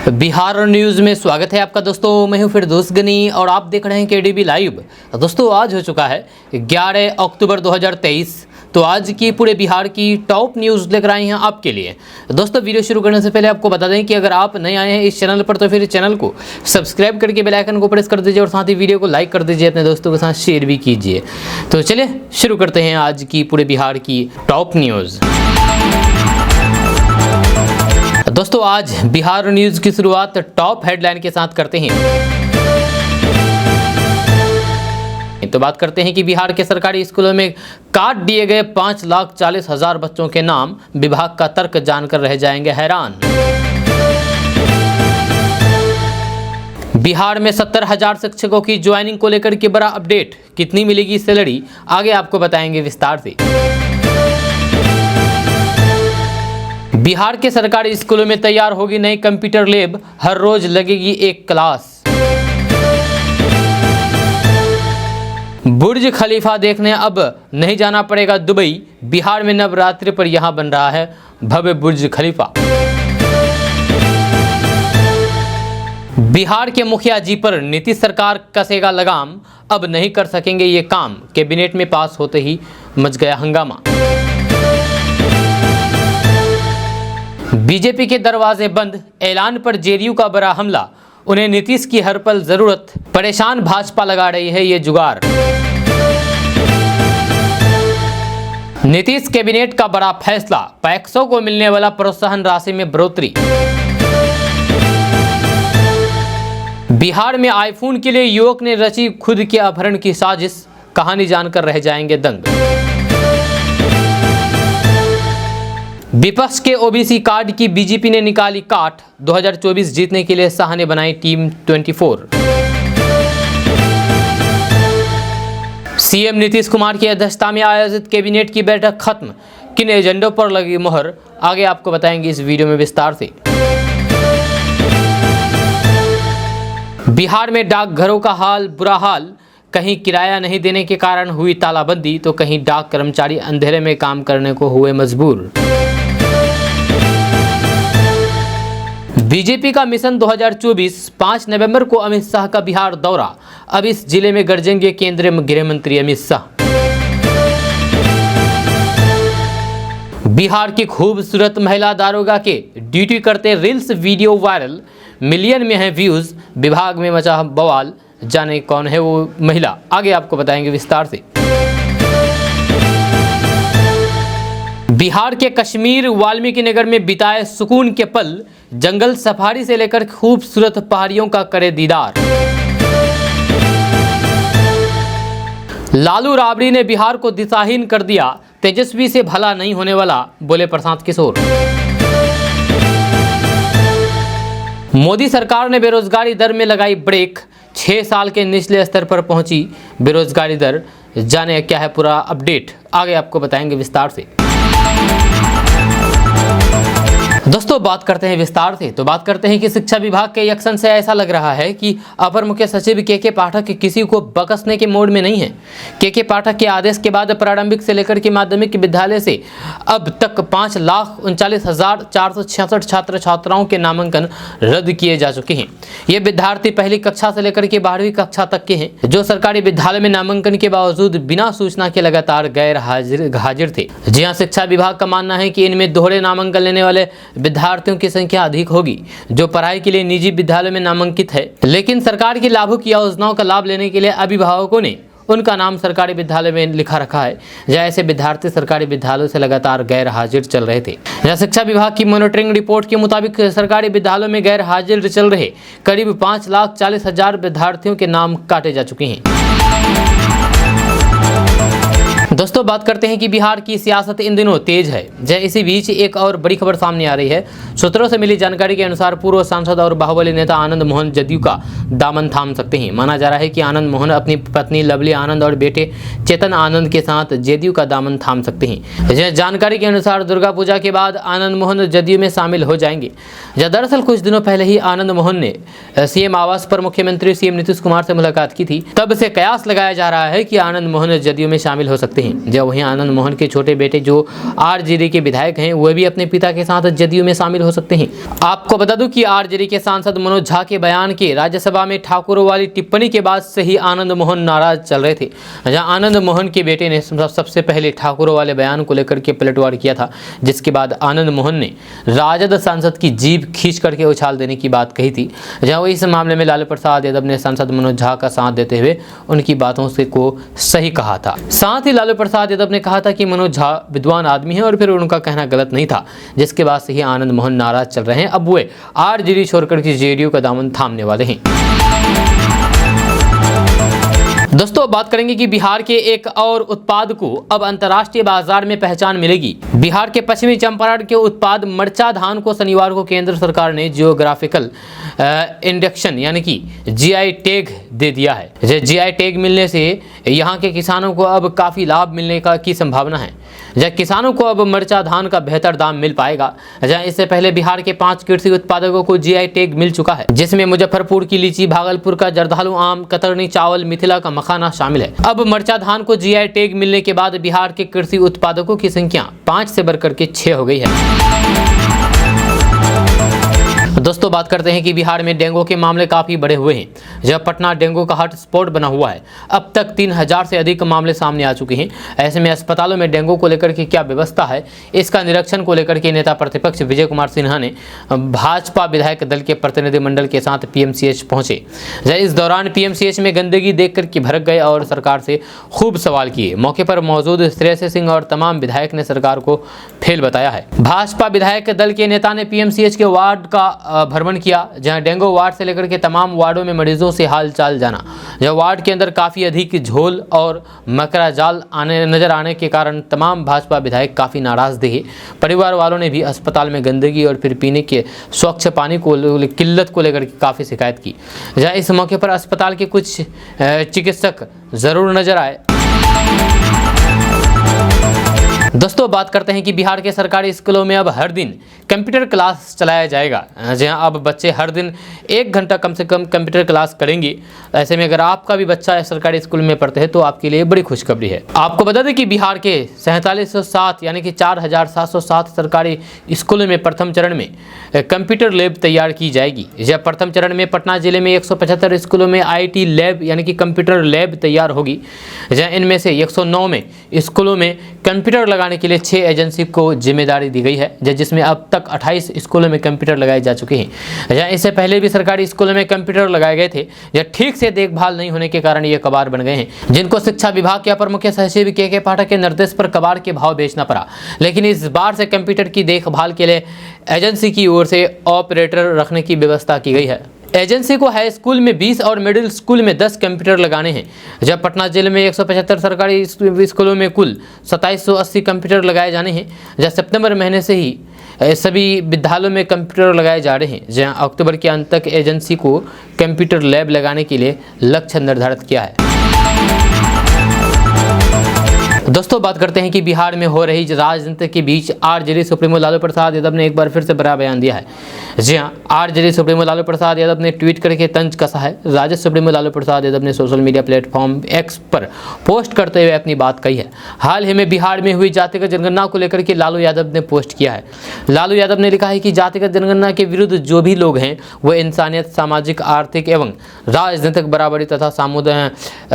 Bihar news में स्वागत है आपका दोस्तों। मैं हूं फिरदौस गनी और आप देख रहे हैं केडीबी लाइव। दोस्तों आज हो चुका है 11 अक्टूबर 2023। तो आज की पूरे बिहार की टॉप न्यूज़ लेकर आए हैं आपके लिए। दोस्तों वीडियो शुरू करने से पहले आपको बता दें कि अगर आप नए आए हैं इस चैनल पर तो फिर चैनल को सब्सक्राइब करके बेल आइकन को प्रेस कर दीजिए और साथ ही वीडियो को लाइक कर दीजिए, अपने दोस्तों के साथ शेयर भी कीजिए। तो चलिए शुरू करते हैं आज की पूरे बिहार की टॉप न्यूज़। दोस्तों आज बिहार न्यूज़ की शुरुआत टॉप हेडलाइन के साथ करते हैं। तो बात करते हैं कि बिहार के सरकारी स्कूलों में काट दिए गए 5,40,000 बच्चों के नाम। विभाग का तर्क जानकर रह जाएंगे हैरान। बिहार में 70,000 शिक्षकों की ज्वाइनिंग को लेकर के बड़ा अपडेट। कितनी मिलेगी सैलरी, आगे आपको बताएंगे विस्तार से। बिहार के सरकारी स्कूलों में तैयार होगी नई कंप्यूटर लैब, हर रोज लगेगी एक क्लास। बुर्ज खलीफा देखने अब नहीं जाना पड़ेगा दुबई। बिहार में नवरात्रि पर यहां बन रहा है भव्य बुर्ज खलीफा। बिहार के मुखिया जी पर नीतीश सरकार कसेगा लगाम, अब नहीं कर सकेंगे ये काम। कैबिनेट में पास होते ही मच गया हंगामा। बीजेपी के दरवाजे बंद, ऐलान पर जेडीयू का बड़ा हमला। उन्हें नीतीश की हर पल जरूरत, परेशान भाजपा लगा रही है ये जुगाड़। नीतीश कैबिनेट का बड़ा फैसला, पैक्सों को मिलने वाला प्रोत्साहन राशि में बढ़ोतरी। बिहार में आईफोन के लिए युवक ने रची खुद के अपहरण की साजिश, कहानी जानकर रह जाएंगे दंग। विपक्ष के ओबीसी कार्ड की बीजेपी ने निकाली काट, 2024 जीतने के लिए शाह ने बनाई टीम 24। सीएम नीतीश कुमार की अध्यक्षता में आयोजित कैबिनेट की बैठक खत्म, किन एजेंडों पर लगी मोहर, आगे आपको बताएंगे इस वीडियो में विस्तार से। बिहार में डाकघरों का हाल बुरा हाल, कहीं किराया नहीं देने के कारण हुई तालाबंदी तो कहीं डाक कर्मचारी अंधेरे में काम करने को हुए मजबूर। बीजेपी का मिशन 2024, 5 नवंबर को अमित शाह का बिहार दौरा। अब इस जिले में गरजेंगे केंद्रीय गृह मंत्री अमित शाह। बिहार की खूबसूरत महिला दारोगा के ड्यूटी करते रील्स वीडियो वायरल, मिलियन में है व्यूज। विभाग में मचा बवाल, जाने कौन है वो महिला, आगे आपको बताएंगे विस्तार से। बिहार के कश्मीर वाल्मीकि नगर में बिताए सुकून के पल, जंगल सफारी से लेकर खूबसूरत पहाड़ियों का करे दीदार। लालू राबड़ी ने बिहार को दिशाहीन कर दिया, तेजस्वी से भला नहीं होने वाला, बोले प्रशांत किशोर। मोदी सरकार ने बेरोजगारी दर में लगाई ब्रेक, 6 साल के निचले स्तर पर पहुंची बेरोजगारी दर। जाने क्या है पूरा अपडेट, आगे आपको बताएंगे विस्तार से। दोस्तों बात करते हैं विस्तार से। तो बात करते हैं कि शिक्षा विभाग के एक्शन से ऐसा लग रहा है कि अपर मुख्य सचिव के पाठक किसी को बकसने के मोड में नहीं है। के पाठक के आदेश के बाद प्रारंभिक से लेकर के माध्यमिक विद्यालय से अब तक 5,39,466 छात्र छात्राओं के नामांकन रद्द किए जा चुके हैं। ये विद्यार्थी पहली कक्षा से लेकर के 12वीं कक्षा तक के हैं, जो सरकारी विद्यालय में नामांकन के बावजूद बिना सूचना के लगातार गैर हाजिर थे। जी हाँ, शिक्षा विभाग का मानना है कि इनमें दोहरे नामांकन लेने वाले विद्यार्थियों की संख्या अधिक होगी, जो पढ़ाई के लिए निजी विद्यालय में नामांकित है, लेकिन सरकार की लाभुक योजनाओं का लाभ लेने के लिए अभिभावकों ने उनका नाम सरकारी विद्यालय में लिखा रखा है। जहाँ ऐसे विद्यार्थी सरकारी विद्यालयों से लगातार गैर हाजिर चल रहे थे। जहाँ शिक्षा विभाग की मॉनिटरिंग रिपोर्ट के मुताबिक सरकारी विद्यालयों में गैर हाजिर चल रहे करीब 5,40,000 विद्यार्थियों के नाम काटे जा चुके हैं। दोस्तों बात करते हैं कि बिहार की सियासत इन दिनों तेज है। जय इसी बीच एक और बड़ी खबर सामने आ रही है। सूत्रों से मिली जानकारी के अनुसार पूर्व सांसद और बाहुबली नेता आनंद मोहन जदयू का दामन थाम सकते हैं। माना जा रहा है कि आनंद मोहन अपनी पत्नी लवली आनंद और बेटे चेतन आनंद के साथ जदयू का दामन थाम सकते हैं। जानकारी के अनुसार दुर्गा पूजा के बाद आनंद मोहन जदयू में शामिल हो जाएंगे। दरअसल कुछ दिनों पहले ही आनंद मोहन ने सीएम आवास पर मुख्यमंत्री सीएम नीतीश कुमार से मुलाकात की थी। तब से कयास लगाया जा रहा है कि आनंद मोहन जदयू में शामिल हो सकते सकते हैं। जब वहीं आनंद मोहन के छोटे बेटे जो आरजेडी के विधायक हैं वह भी अपने पिता के साथ जदयू में शामिल हो सकते हैं। आपको बता दूं कि आरजेडी के सांसद मनोज झा के बयान के राज्यसभा में ठाकुरों वाली टिप्पणी के बाद से ही आनंद मोहन नाराज चल रहे थे। जहां आनंद मोहन के बेटे ने सबसे पहले ठाकुरों वाले बयान को लेकर के पलटवार किया था, जिसके बाद आनंद मोहन ने राजद सांसद की जीभ खींच करके उछाल देने की बात कही थी। जहां इस मामले में लालू प्रसाद यादव ने सांसद मनोज झा का साथ देते हुए उनकी बातों से को सही कहा था। साथ ही लालू प्रसाद यादव ने कहा था कि मनोज झा विद्वान आदमी है और फिर उनका कहना गलत नहीं था, जिसके बाद से ही आनंद मोहन नाराज चल रहे हैं। अब वे आरजेडी छोड़कर के जेडीयू का दामन थामने वाले हैं। दोस्तों बात करेंगे कि बिहार के एक और उत्पाद को अब अंतर्राष्ट्रीय बाजार में पहचान मिलेगी। बिहार के पश्चिमी चंपारण के उत्पाद मरचा धान को शनिवार को केंद्र सरकार ने जियोग्राफिकल इंडेक्शन यानी कि जीआई टैग दे दिया है। जीआई टैग मिलने से यहाँ के किसानों को अब काफ़ी लाभ मिलने की संभावना है। जहाँ किसानों को अब मरचा धान का बेहतर दाम मिल पाएगा। जहाँ इससे पहले बिहार के 5 कृषि उत्पादकों को जीआई टैग मिल चुका है, जिसमें मुजफ्फरपुर की लीची, भागलपुर का जर्दालू आम, कतरनी चावल, मिथिला का मखाना शामिल है। अब मरचा धान को जीआई टैग मिलने के बाद बिहार के कृषि उत्पादकों की संख्या 5 से बढ़कर के 6 हो गई है। दोस्तों बात करते हैं कि बिहार में डेंगू के मामले काफ़ी बढ़े हुए हैं। जब पटना डेंगू का हॉट स्पॉट बना हुआ है, अब तक 3000 से अधिक मामले सामने आ चुके हैं। ऐसे में अस्पतालों में डेंगू को लेकर के क्या व्यवस्था है, इसका निरीक्षण को लेकर के नेता प्रतिपक्ष विजय कुमार सिन्हा ने भाजपा विधायक दल के प्रतिनिधिमंडल के साथ पीएमसीएच पहुंचे। इस दौरान पीएमसीएच में गंदगी देख कर के भड़क गए और सरकार से खूब सवाल किए। मौके पर मौजूद श्रेयसी सिंह और तमाम विधायक ने सरकार को फेल बताया है। भाजपा विधायक दल के नेता ने पीएमसीएच के वार्ड का भ्रमण किया, जहां डेंगू वार्ड से लेकर के तमाम वार्डों में मरीजों से हालचाल जाना। जब वार्ड के अंदर काफ़ी अधिक झोल और मकरा जाल नजर आने के कारण तमाम भाजपा विधायक काफ़ी नाराज दिखे। परिवार वालों ने भी अस्पताल में गंदगी और फिर पीने के स्वच्छ पानी को किल्लत को लेकर के काफ़ी शिकायत की। जहाँ इस मौके पर अस्पताल के कुछ चिकित्सक जरूर नजर आए। दोस्तों बात करते हैं कि बिहार के सरकारी स्कूलों में अब हर दिन कंप्यूटर क्लास चलाया जाएगा। जहां अब बच्चे हर दिन 1 घंटा कम से कम कंप्यूटर क्लास करेंगे। ऐसे में अगर आपका भी बच्चा सरकारी स्कूल में पढ़ते हैं तो आपके लिए बड़ी खुशखबरी है। आपको बता दें कि बिहार के 4707 यानी कि 4707 सरकारी स्कूलों में प्रथम चरण में कंप्यूटर लैब तैयार की जाएगी। जब प्रथम चरण में पटना जिले में 175 स्कूलों में IT लैब यानी कि कंप्यूटर लैब तैयार होगी। जहाँ इनमें से 109 में स्कूलों में कंप्यूटर लगाने के लिए 6 एजेंसी को जिम्मेदारी दी गई है, जिसमें अब तक 28 स्कूलों में कंप्यूटर लगाए जा चुके हैं। जहाँ इससे पहले भी सरकारी स्कूलों में कंप्यूटर लगाए गए थे, जहाँ ठीक से देखभाल नहीं होने के कारण ये कबाड़ बन गए हैं, जिनको शिक्षा विभाग के अपर मुख्य सचिव के पाठक के निर्देश पर कबाड़ के भाव बेचना पड़ा। लेकिन इस बार से कंप्यूटर की देखभाल के लिए एजेंसी की ओर से ऑपरेटर रखने की व्यवस्था की गई है। एजेंसी को हाई स्कूल में 20 और मिडिल स्कूल में 10 कंप्यूटर लगाने हैं। जब पटना जिले में 175 सरकारी स्कूलों में कुल 2780 कंप्यूटर लगाए जाने हैं। जब सितंबर महीने से ही सभी विद्यालयों में कंप्यूटर लगाए जा रहे हैं। जहां अक्टूबर के अंत तक एजेंसी को कंप्यूटर लैब लगाने के लिए लक्ष्य निर्धारित किया है। दोस्तों बात करते हैं कि बिहार में हो रही राजनीति के बीच आरजेडी सुप्रीमो लालू प्रसाद यादव ने एक बार फिर से बड़ा बयान दिया है। जी हां, आरजेडी सुप्रीमो लालू प्रसाद यादव ने ट्वीट करके तंज कसा है। राजद सुप्रीमो लालू प्रसाद यादव ने सोशल मीडिया प्लेटफॉर्म एक्स पर पोस्ट करते हुए अपनी बात कही है। हाल ही में बिहार में हुई जातिगत जनगणना को लेकर के लालू यादव ने पोस्ट किया है। लालू यादव ने लिखा है कि जातिगत जनगणना के विरुद्ध जो भी लोग हैं वो इंसानियत, सामाजिक, आर्थिक एवं राजनीतिक बराबरी तथा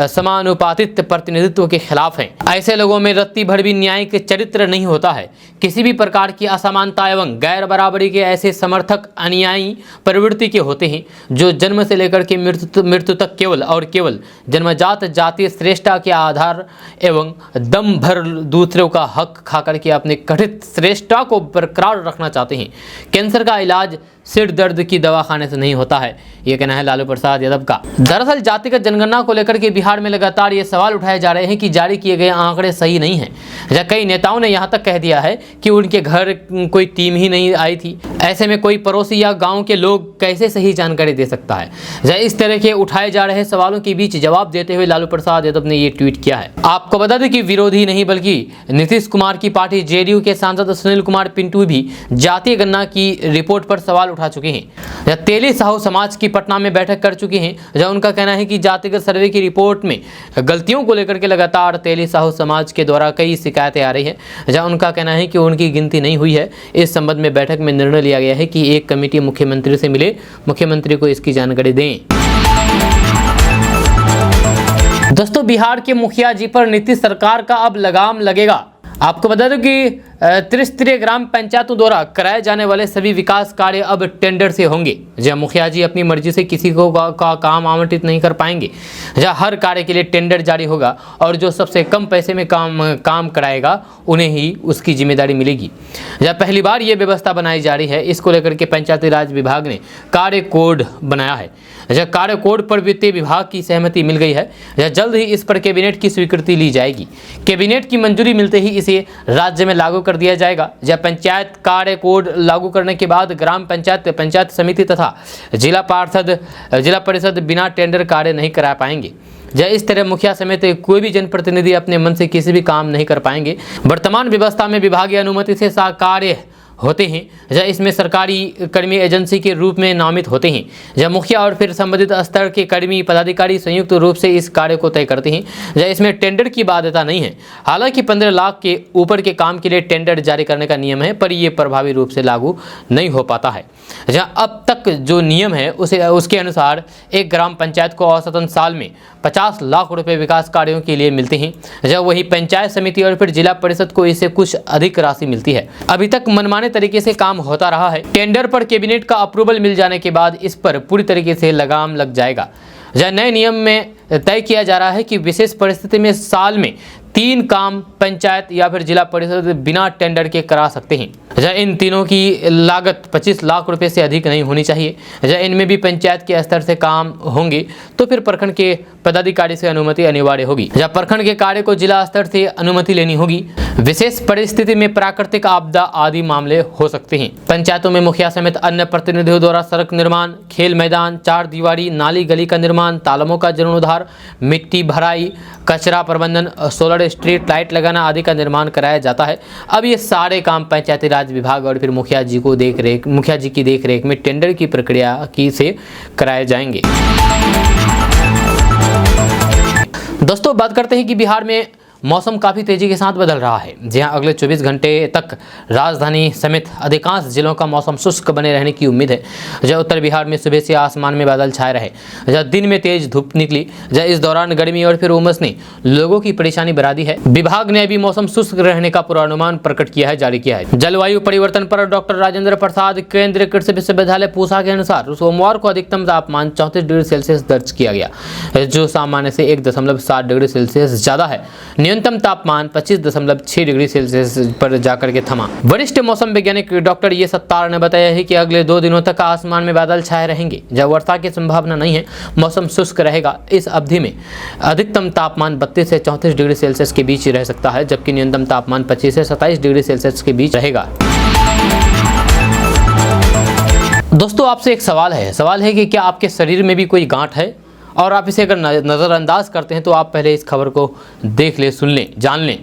समानुपातिक प्रतिनिधित्व के खिलाफ हैं। ऐसे लोगों में रत्ती भर भी न्याय के चरित्र नहीं होता है। किसी भी प्रकार की असमानता एवं गैर बराबरी के ऐसे समर्थक अनुयायी प्रवृत्ति के होते हैं जो जन्म से लेकर के मृत्यु तक केवल और केवल जन्मजात जातीय श्रेष्ठता के आधार एवं दम भर दूसरों का हक खाकर के अपने कथित श्रेष्ठता को बरकरार रखना चाहते हैं। कैंसर का इलाज सिर दर्द की दवा खाने से नहीं होता है, ये कहना है लालू प्रसाद यादव का। दरअसल जातिगत जनगणना को लेकर के बिहार में लगातार ये सवाल उठाए जा रहे हैं कि जारी किए गए आंकड़े सही नहीं हैं। कई नेताओं ने यहाँ तक कह दिया है कि उनके घर कोई टीम ही नहीं आई थी। ऐसे में कोई पड़ोसी या गांव के लोग कैसे सही जानकारी दे सकता है। इस तरह के उठाए जा रहे सवालों के बीच जवाब देते हुए लालू प्रसाद यादव ने ये ट्वीट किया है। आपको बता दें कि विरोधी नहीं बल्कि नीतीश कुमार की पार्टी जेडीयू के सांसद सुनील कुमार पिंटू भी जातीय गणना की रिपोर्ट पर सवाल उठा चुके हैं। जहाँ तेली साहू समाज की पटना में बैठक कर चुके हैं, जहाँ उनका कहना है कि जातिगत सर्वे की रिपोर्ट में गलतियों को लेकर के लगातार तेली साहू समाज के द्वारा कई शिकायतें आ रही है। जहाँ उनका कहना है कि उनकी गिनती नहीं हुई है। इस संबंध में बैठक में निर्णय लिया गया है कि एक कमेटी मुख्यमंत्री से मिले, मुख्यमंत्री को इसकी जानकारी दें। दोस्तों, बिहार के मुखिया जी पर नीतीश सरकार का अब लगाम लगेगा। आपको बता दूं कि त्रिस्तरीय ग्राम पंचायतों द्वारा कराए जाने वाले सभी विकास कार्य अब टेंडर से होंगे। जहां मुखिया जी अपनी मर्जी से किसी को का काम आवंटित नहीं कर पाएंगे। जहां हर कार्य के लिए टेंडर जारी होगा और जो सबसे कम पैसे में काम कराएगा उन्हें ही उसकी जिम्मेदारी मिलेगी। जहां पहली बार ये व्यवस्था बनाई जा रही है, इसको लेकर के पंचायती राज विभाग ने कार्य कोड बनाया है। जहाँ कार्य कोड पर वित्तीय विभाग की सहमति मिल गई है। जहाँ जल्द ही इस पर कैबिनेट की स्वीकृति ली जाएगी। कैबिनेट की मंजूरी मिलते ही इसे राज्य में लागू कर दिया जाएगा। जब पंचायत कार्य कोड लागू करने के बाद ग्राम पंचायत, पंचायत समिति तथा जिला परिषद बिना टेंडर कार्य नहीं करा पाएंगे। जब इस तरह मुखिया समेत कोई भी जनप्रतिनिधि अपने मन से किसी भी काम नहीं कर पाएंगे। वर्तमान व्यवस्था में विभागीय अनुमति से कार्य होते हैं, जहाँ इसमें सरकारी कर्मी एजेंसी के रूप में नामित होते हैं। जहाँ मुखिया और फिर संबंधित स्तर के कर्मी पदाधिकारी संयुक्त रूप से इस कार्य को तय करते हैं। जहाँ इसमें टेंडर की बाध्यता नहीं है। हालांकि 15 लाख के ऊपर के काम के लिए टेंडर जारी करने का नियम है, पर ये प्रभावी रूप से लागू नहीं हो पाता है। जहाँ अब तक जो नियम है उसके अनुसार एक ग्राम पंचायत को औसतन साल में 50 लाख रुपए विकास कार्यों के लिए मिलते हैं। जब वही पंचायत समिति और फिर जिला परिषद को इससे कुछ अधिक राशि मिलती है। अभी तक मनमाने तरीके से काम होता रहा है। टेंडर पर कैबिनेट का अप्रूवल मिल जाने के बाद इस पर पूरी तरीके से लगाम लग जाएगा। जहाँ नए नियम में तय किया जा रहा है कि विशेष परिस्थिति में साल में 3 काम पंचायत या फिर जिला परिषद बिना टेंडर के करा सकते हैं। जहाँ इन तीनों की लागत 25 लाख रुपए से अधिक नहीं होनी चाहिए। जहाँ इनमें भी पंचायत के स्तर से काम होंगे तो फिर प्रखंड के पदाधिकारी से अनुमति अनिवार्य होगी। जहाँ प्रखंड के कार्य को जिला स्तर से अनुमति लेनी होगी। विशेष परिस्थिति में प्राकृतिक आपदा आदि मामले हो सकते हैं। पंचायतों में मुखिया समेत अन्य प्रतिनिधियों द्वारा सड़क निर्माण, खेल मैदान, 4 दीवारी, नाली गली का निर्माण, तालाबों का जीर्णोद्धार, मिट्टी भराई, कचरा प्रबंधन, सोलर स्ट्रीट लाइट लगाना आदि का निर्माण कराया जाता है। अब ये सारे काम पंचायती राज विभाग और फिर मुखिया जी की देखरेख में टेंडर की प्रक्रिया से कराए जाएंगे। दोस्तों, बात करते हैं कि बिहार में मौसम काफ़ी तेज़ी के साथ बदल रहा है। जहां अगले 24 घंटे तक राजधानी समेत अधिकांश जिलों का मौसम शुष्क बने रहने की उम्मीद है। जहां उत्तर बिहार में सुबह से आसमान में बादल छाए रहे, जहां दिन में तेज धूप निकली। जहां इस दौरान गर्मी और फिर उमस ने लोगों की परेशानी बढ़ा दी है। विभाग ने अभी मौसम शुष्क रहने का पूर्वानुमान जारी किया है। जलवायु परिवर्तन पर डॉक्टर राजेंद्र प्रसाद केंद्रीय कृषि विश्वविद्यालय पूसा के अनुसार सोमवार को अधिकतम तापमान 34 डिग्री सेल्सियस दर्ज किया गया, जो सामान्य से 1.7 डिग्री सेल्सियस ज्यादा है। न्यूनतम तापमान 25.6 डिग्री सेल्सियस पर जाकर के थमा। वरिष्ठ मौसम वैज्ञानिक डॉक्टर ये सत्तार ने बताया है कि अगले 2 दिनों तक आसमान में बादल छाए रहेंगे। जब वर्षा की संभावना नहीं है, मौसम शुष्क रहेगा। इस अवधि में अधिकतम तापमान 32 से 34 डिग्री सेल्सियस के बीच रह सकता है, जबकि न्यूनतम तापमान 25 से 27 डिग्री सेल्सियस के बीच रहेगा। दोस्तों, आपसे एक सवाल है कि क्या आपके शरीर में भी कोई गांठ है और आप इसे अगर नज़रअंदाज करते हैं तो आप पहले इस खबर को देख लें, सुन लें, जान लें।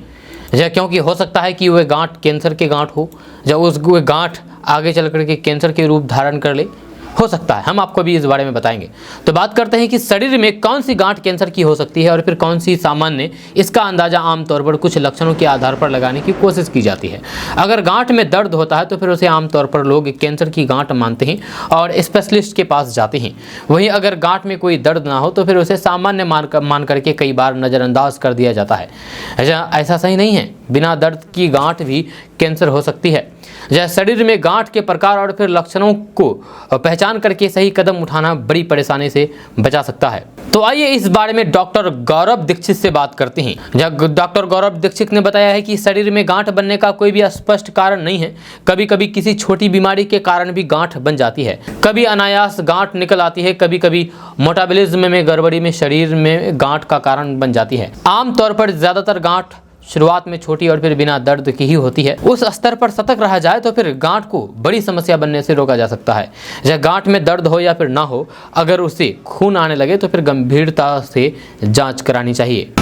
क्योंकि हो सकता है कि वह गांठ कैंसर के गांठ हो, जब वह गांठ आगे चल करके कैंसर के रूप धारण कर ले, हो सकता है। हम आपको भी इस बारे में बताएंगे। तो बात करते हैं कि शरीर में कौन सी गांठ कैंसर की हो सकती है और फिर कौन सी सामान्य। इसका अंदाजा आमतौर पर कुछ लक्षणों के आधार पर लगाने की कोशिश की जाती है। अगर गांठ में दर्द होता है तो फिर उसे आमतौर पर लोग कैंसर की गांठ मानते हैं और स्पेशलिस्ट के पास जाते हैं। वहीं अगर गांठ में कोई दर्द ना हो तो फिर उसे सामान्य मान करके कई बार नज़रअंदाज कर दिया जाता है। ऐसा सही नहीं है, बिना दर्द की गांठ भी कैंसर हो सकती है। शरीर में गांठ के प्रकार और फिर लक्षणों को पहचान करके सही कदम उठाना बड़ी परेशानी से बचा सकता है। तो आइए इस बारे में डॉक्टर गौरव दीक्षित से बात करते हैं। डॉक्टर गौरव दीक्षित ने बताया है कि शरीर में गांठ बनने का कोई भी स्पष्ट कारण नहीं है। कभी कभी किसी छोटी बीमारी के कारण भी गांठ बन जाती है, कभी अनायास गांठ निकल आती है, कभी कभी मेटाबॉलिज्म में गड़बड़ी में शरीर में गांठ का कारण बन जाती है। आमतौर पर ज्यादातर गांठ शुरुआत में छोटी और फिर बिना दर्द की ही होती है। उस स्तर पर सतर्क रहा जाए तो फिर गांठ को बड़ी समस्या बनने से रोका जा सकता है। जब गांठ में दर्द हो या फिर ना हो, अगर उससे खून आने लगे तो फिर गंभीरता से जांच करानी चाहिए।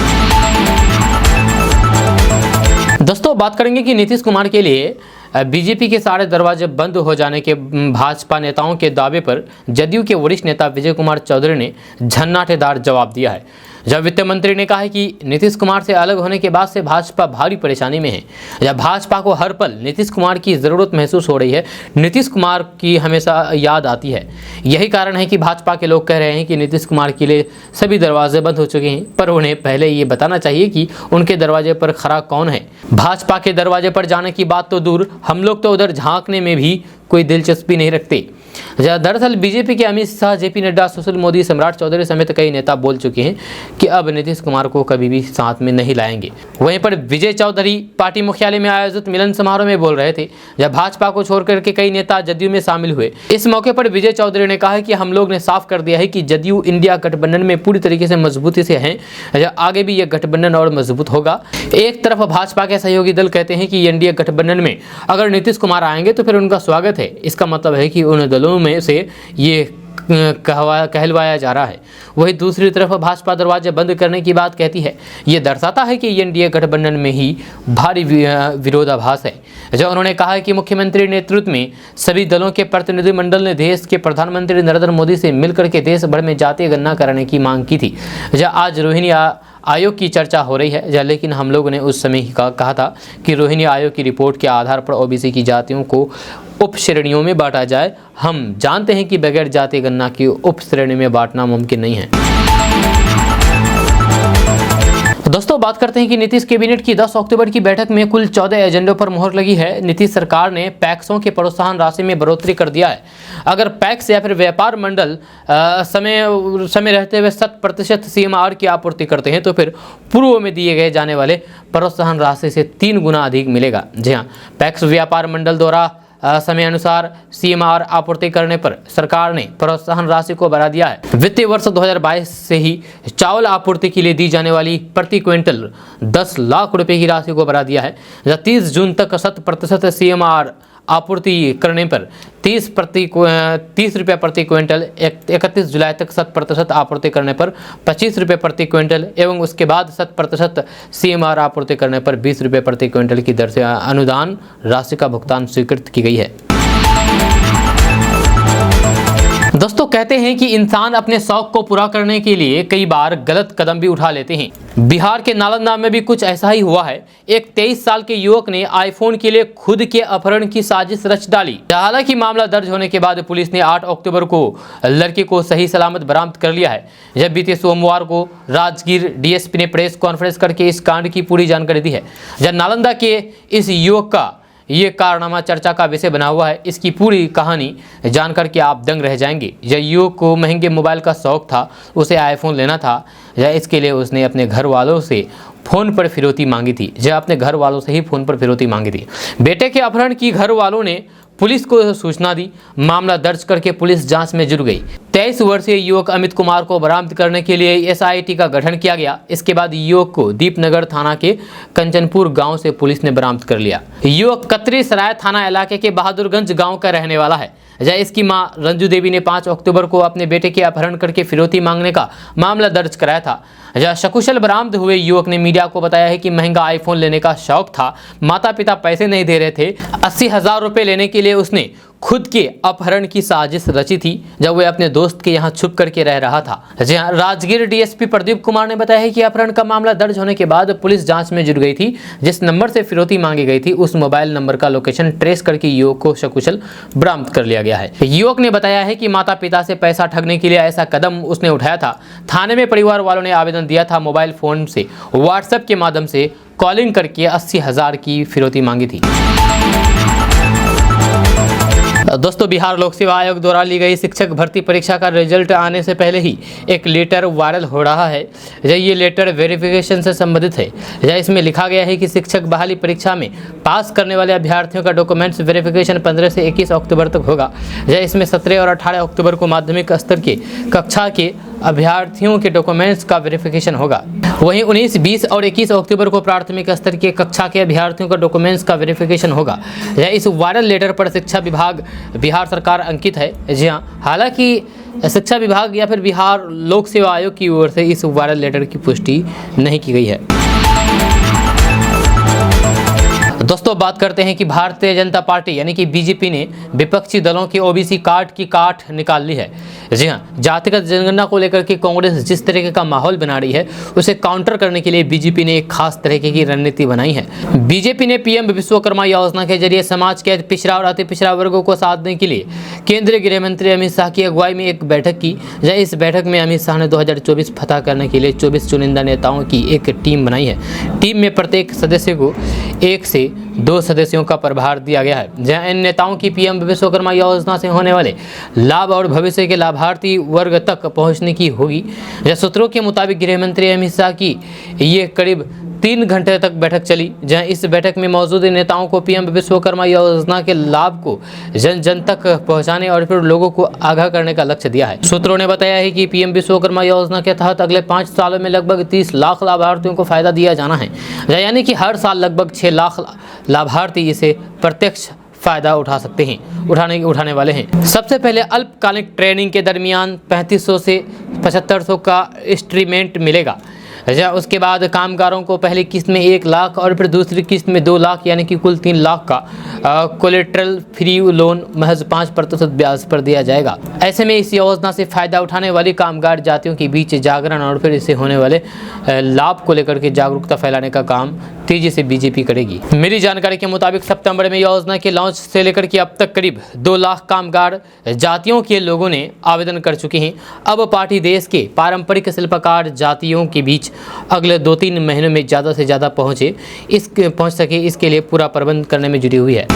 दोस्तों, बात करेंगे कि नीतीश कुमार के लिए बीजेपी के सारे दरवाजे बंद हो जाने के भाजपा नेताओं के दावे पर जदयू के वरिष्ठ नेता विजय कुमार चौधरी ने झन्नाटेदार जवाब दिया है। जब वित्त मंत्री ने कहा है कि नीतीश कुमार से अलग होने के बाद से भाजपा भारी परेशानी में है, जब भाजपा को हर पल नीतीश कुमार की ज़रूरत महसूस हो रही है, नीतीश कुमार की हमेशा याद आती है। यही कारण है कि भाजपा के लोग कह रहे हैं कि नीतीश कुमार के लिए सभी दरवाजे बंद हो चुके हैं, पर उन्हें पहले ये बताना चाहिए कि उनके दरवाजे पर खड़ा कौन है। भाजपा के दरवाजे पर जाने की बात तो दूर, हम लोग तो उधर झांकने में भी कोई दिलचस्पी नहीं रखते। दरअसल बीजेपी के अमित शाह, जेपी नड्डा, सुशील मोदी, सम्राट चौधरी समेत कई नेता बोल चुके हैं कि अब नीतीश कुमार को कभी भी साथ में नहीं लाएंगे। वहीं पर विजय चौधरी पार्टी मुख्यालय में आयोजित मिलन समारोह में बोल रहे थे, जब भाजपा को छोड़कर के कई नेता जदयू में शामिल हुए। इस मौके पर विजय चौधरी ने कहा कि हम लोग ने साफ कर दिया है कि जदयू इंडिया गठबंधन में पूरी तरीके से मजबूती से है, आगे भी यह गठबंधन और मजबूत होगा। एक तरफ भाजपा के सहयोगी दल कहते हैं कि एनडीए गठबंधन में अगर नीतीश कुमार आएंगे तो फिर उनका स्वागत है। इसका मतलब है कि उन दलों में से ये कहलवाया जा रहा है। वही दूसरी तरफ भाजपा दरवाजे बंद करने की बात कहती है। ये दर्शाता है कि एनडीए गठबंधन में ही भारी विरोधाभास है। जो उन्होंने कहा है कि मुख्यमंत्री नेतृत्व में सभी दलों के प्रतिनिधिमंडल ने देश के प्रधानमंत्री नरेंद्र मोदी से मिलकर के देश भर में जातीय गणना कराने की मांग की थी। आज रोहिणी आयोग की चर्चा हो रही है, लेकिन हम लोगों ने उस समय ही कहा था कि रोहिणी आयोग की रिपोर्ट के आधार पर ओबीसी की जातियों को उप श्रेणियों में बांटा जाए। हम जानते हैं कि बगैर जातीय गणना की उप श्रेणी में बांटना मुमकिन नहीं है। दोस्तों, बात करते हैं कि नीतीश कैबिनेट की 10 अक्टूबर की बैठक में कुल 14 एजेंडों पर मुहर लगी है। नीतीश सरकार ने पैक्सों के प्रोत्साहन राशि में बढ़ोतरी कर दिया है। अगर पैक्स या फिर व्यापार मंडल समय रहते हुए 100% CMR की आपूर्ति करते हैं तो फिर पूर्व में दिए गए जाने वाले प्रोत्साहन राशि से 3 गुना अधिक मिलेगा। जी हाँ, पैक्स व्यापार मंडल द्वारा समय अनुसार CMR आपूर्ति करने पर सरकार ने प्रोत्साहन राशि को बढ़ा दिया है। वित्तीय वर्ष 2022 से ही चावल आपूर्ति के लिए दी जाने वाली प्रति क्विंटल 10 लाख रुपए की राशि को बढ़ा दिया है। 30 जून तक 100% CMR आपूर्ति करने पर 30 रुपये प्रति क्विंटल, 31 जुलाई तक 100% आपूर्ति करने पर 25 रुपये प्रति क्विंटल एवं उसके बाद 100% CMR आपूर्ति करने पर 20 रुपये प्रति क्विंटल की दर से अनुदान राशि का भुगतान स्वीकृत की गई है। दोस्तों, कहते हैं कि इंसान अपने शौक को पूरा करने के लिए कई बार गलत कदम भी उठा लेते हैं। बिहार के नालंदा में भी कुछ ऐसा ही हुआ है। एक 23 साल के युवक ने आईफोन के लिए खुद के अपहरण की साजिश रच डाली। हालांकि मामला दर्ज होने के बाद पुलिस ने 8 अक्टूबर को लड़के को सही सलामत बरामद कर लिया है। जब बीते सोमवार को राजगीर डीएसपी ने प्रेस कॉन्फ्रेंस करके इस कांड की पूरी जानकारी दी है। जब नालंदा के इस युवक का ये कारनामा चर्चा का विषय बना हुआ है। इसकी पूरी कहानी जानकर के आप दंग रह जाएंगे। यह युवक को महंगे मोबाइल का शौक था, उसे आईफोन लेना था, या इसके लिए उसने अपने घर वालों से फ़ोन पर फिरौती मांगी थी। जब अपने घर वालों से ही फ़ोन पर फिरौती मांगी थी। बेटे के अपहरण की घर वालों ने पुलिस को सूचना दी। मामला दर्ज करके पुलिस जांच में जुट गई। 23 वर्षीय युवक अमित कुमार को बरामद करने के लिए SIT का गठन किया गया। इसके बाद युवक को दीपनगर थाना के कंचनपुर गांव से पुलिस ने बरामद कर लिया। युवक कतरी सराय थाना इलाके के बहादुरगंज गांव का रहने वाला है। इसकी मां रंजू देवी ने 5 अक्टूबर को अपने बेटे के अपहरण करके फिरौती मांगने का मामला दर्ज कराया था। सकुशल बरामद हुए युवक ने मीडिया को बताया है कि महंगा आईफोन लेने का शौक था, माता पिता पैसे नहीं दे रहे थे। 80,000 रुपये लेने के लिए उसने खुद के अपहरण की साजिश रची थी, जब वह अपने दोस्त के यहाँ छुप करके रह रहा था। राजगीर डीएसपी प्रदीप कुमार ने बताया है कि अपहरण का मामला दर्ज होने के बाद पुलिस जांच में जुट गई थी। जिस नंबर से फिरौती मांगी गई थी उस मोबाइल नंबर का लोकेशन ट्रेस करके युवक को सकुशल बरामद कर लिया गया है। युवक ने बताया है कि माता पिता से पैसा ठगने के लिए ऐसा कदम उसने उठाया था। थाने में परिवार वालों ने आवेदन दिया था। मोबाइल फोन से व्हाट्सएप के माध्यम से कॉलिंग करके 80,000 की फिरौती मांगी थी। दोस्तों, बिहार लोक सेवा आयोग द्वारा ली गई शिक्षक भर्ती परीक्षा का रिजल्ट आने से पहले ही एक लेटर वायरल हो रहा है। ये लेटर वेरिफिकेशन से संबंधित है। इसमें लिखा गया है कि शिक्षक बहाली परीक्षा में पास करने वाले अभ्यर्थियों का डॉक्यूमेंट्स वेरिफिकेशन 15 से 21 अक्टूबर तक होगा। इसमें 17 और 18 अक्टूबर को माध्यमिक स्तर के कक्षा के अभ्यर्थियों के डॉक्यूमेंट्स का वेरिफिकेशन होगा। वहीं 19, 20 और 21 अक्टूबर को प्राथमिक स्तर के कक्षा के अभ्यर्थियों का डॉक्यूमेंट्स का वेरिफिकेशन होगा। इस वायरल लेटर पर शिक्षा विभाग बिहार सरकार अंकित है। जी हाँ, हालांकि शिक्षा विभाग या फिर बिहार लोक सेवा आयोग की ओर से इस वायरल लेटर की पुष्टि नहीं की गई है। दोस्तों बात करते हैं कि भारतीय जनता पार्टी यानी कि बीजेपी ने विपक्षी दलों के ओबीसी कार्ड की काट निकाल ली है। जी हां, जातिगत जनगणना को लेकर के कांग्रेस जिस तरीके का माहौल बना रही है उसे काउंटर करने के लिए बीजेपी ने एक खास तरीके की रणनीति बनाई है। बीजेपी ने पीएम विश्वकर्मा योजना के जरिए समाज के पिछड़ा और अति पिछड़ा वर्गों को साथ देने के लिए केंद्रीय गृह मंत्री अमित शाह की अगुवाई में एक बैठक की। इस बैठक में अमित शाह ने 2024 फतह करने के लिए 24 चुनिंदा नेताओं की एक टीम बनाई है। टीम में प्रत्येक सदस्य को 1 से 2 सदस्यों का प्रभार दिया गया है, जहां इन नेताओं की पीएम विश्वकर्मा योजना से होने वाले लाभ और भविष्य के लाभार्थी वर्ग तक पहुंचने की होगी। सूत्रों के मुताबिक गृह मंत्री अमित शाह की ये करीब 3 घंटे तक बैठक चली, जहां इस बैठक में मौजूद नेताओं को पीएम विश्वकर्मा योजना के लाभ को जन जन तक पहुंचाने और फिर लोगों को आगाह करने का लक्ष्य दिया है। सूत्रों ने बताया है कि पीएम विश्वकर्मा योजना के तहत अगले 5 सालों में लगभग 30 लाख लाभार्थियों को फायदा दिया जाना है, यानी कि हर साल लगभग 6 लाख लाभार्थी इसे प्रत्यक्ष फायदा उठा सकते हैं उठाने वाले हैं। सबसे पहले अल्पकालिक ट्रेनिंग के दरमियान 3500 से 7500 का इंस्ट्रीमेंट मिलेगा। उसके बाद कामगारों को पहली किस्त में 1 लाख और फिर दूसरी किस्त में 2 लाख यानी कि कुल 3 लाख का कोलेट्रल फ्री लोन महज 5% ब्याज पर दिया जाएगा। ऐसे में इस योजना से फायदा उठाने वाली कामगार जातियों के बीच जागरण और फिर इससे होने वाले लाभ को लेकर के जागरूकता फैलाने का काम तेजी से बीजेपी करेगी। मेरी जानकारी के मुताबिक सितंबर में योजना के लॉन्च से लेकर के अब तक करीब 2 लाख कामगार जातियों के लोगों ने आवेदन कर चुके हैं। अब पार्टी देश के पारंपरिक शिल्पकार जातियों के बीच अगले 2-3 महीनों में ज़्यादा से ज़्यादा पहुँच सके इसके लिए पूरा प्रबंध करने में जुटी हुई है।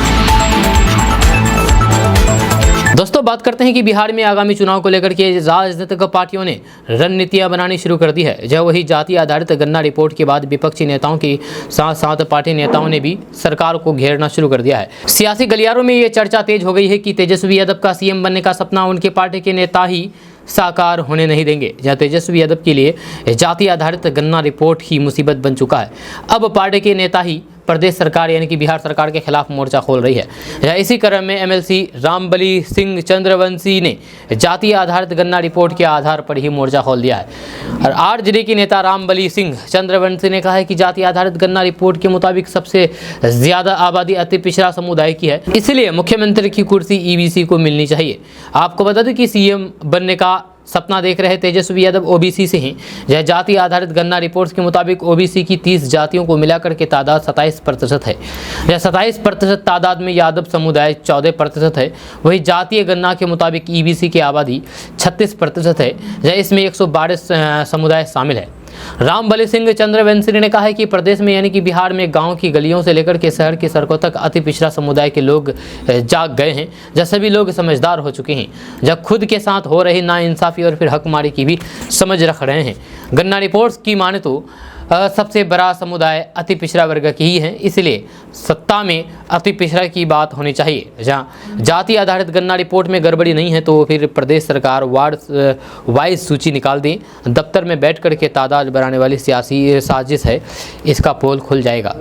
दोस्तों बात करते हैं कि बिहार में आगामी चुनाव को लेकर के राजनीतिक पार्टियों ने रणनीतियां बनानी शुरू कर दी है। जब वही जाति आधारित गणना रिपोर्ट के बाद विपक्षी नेताओं के साथ साथ पार्टी नेताओं ने भी सरकार को घेरना शुरू कर दिया है। सियासी गलियारों में ये चर्चा तेज हो गई है कि तेजस्वी यादव का सीएम बनने का सपना उनके पार्टी के नेता ही साकार होने नहीं देंगे। जहां तेजस्वी यादव के लिए जाति आधारित गणना रिपोर्ट ही मुसीबत बन चुका है। अब पार्टी के नेता ही प्रदेश सरकार यानी कि बिहार सरकार के खिलाफ मोर्चा खोल रही है। इसी क्रम में एमएलसी रामबली सिंह चंद्रवंशी ने जाति आधारित गणना रिपोर्ट के आधार पर ही मोर्चा खोल दिया है। और आरजेडी के नेता रामबली सिंह चंद्रवंशी ने कहा है कि जाति आधारित गणना रिपोर्ट के मुताबिक सबसे ज्यादा आबादी अति पिछड़ा समुदाय की है, इसलिए मुख्यमंत्री की कुर्सी ईबीसी को मिलनी चाहिए। आपको बता दें कि सीएम बनने का सपना देख रहे तेजस्वी यादव ओबीसी से हैं। यह जाति आधारित गणना रिपोर्ट्स के मुताबिक ओबीसी की 30 जातियों को मिलाकर के तादाद 27% है। यह 27% तादाद में यादव समुदाय 14% है। वही जातीय गणना के मुताबिक ईबीसी की आबादी 36% है। इसमें 112 समुदाय शामिल है। रामबली सिंह चंद्रवंशी ने कहा है कि प्रदेश में यानी कि बिहार में गांव की गलियों से लेकर के शहर की सड़कों तक अति पिछड़ा समुदाय के लोग जाग गए हैं। जब सभी लोग समझदार हो चुके हैं, जब खुद के साथ हो रही नाइंसाफी और फिर हकमारी की भी समझ रख रहे हैं। गणना रिपोर्ट्स की माने तो सबसे बड़ा समुदाय अति पिछड़ा वर्ग की ही है, इसलिए सत्ता में अति पिछड़ा की बात होनी चाहिए। जहां जाति आधारित गणना रिपोर्ट में गड़बड़ी नहीं है तो फिर प्रदेश सरकार वार्ड वाइज सूची निकाल दें। दफ्तर में बैठ कर के तादाद बढ़ाने वाली सियासी साजिश है, इसका पोल खुल जाएगा।